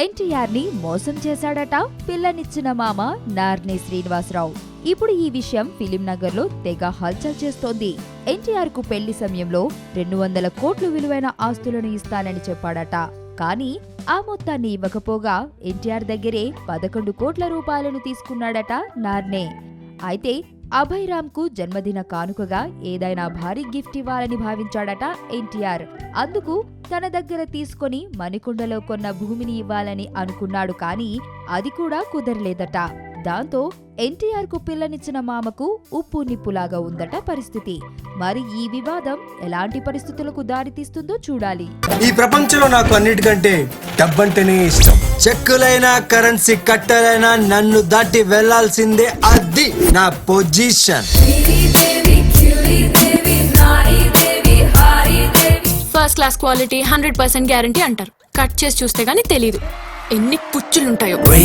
ఎన్టీఆర్ ని మోసం చేశాడట పిల్లనిచ్చిన మామ నార్ని శ్రీనివాసరావు. ఇప్పుడు ఈ విషయం ఫిలిం నగర్ లో తెగ హల్చల్ చేస్తోంది. ఎన్టీఆర్ కు పెళ్లి సమయంలో 200 కోట్లు విలువైన ఆస్తులను ఇస్తానని చెప్పాడట. కానీ ఆ మొత్తాన్ని ఇవ్వకపోగా ఎన్టీఆర్ దగ్గరే 11 కోట్ల రూపాయలను తీసుకున్నాడట నార్నే. అయితే అభయరామ్ కు జన్మదిన కానుకగా ఏదైనా భారీ గిఫ్ట్ ఇవ్వాలని భావించాడట ఎన్టీఆర్. అందుకు తన దగ్గర తీసుకొని మణికొండలో కొన్న భూమిని ఇవ్వాలని అనుకున్నాడు. కానీ అది కూడా కుదరలేదట. దాంతో ఎన్టీఆర్ కు పిల్లనిచ్చిన మామకు ఉప్పు నిప్పులాగా ఉందట పరిస్థితి. మరి ఈ వివాదం ఎలాంటి పరిస్థితులకు దారితీస్తుందో చూడాలి. ఈ ప్రపంచంలో నాకు అన్నిటికంటే డబ్బంటేనే ఇష్టం. చెక్కులైనా కరెన్సీ కట్టలైనా నన్ను దాటి వెళ్లాల్సిందే, అది నా position. First class quality 100% guarantee అంటారు. కట్ చేసి చూస్తే గానీ తెలీదు ఎన్ని పుచ్చులుంటాయో.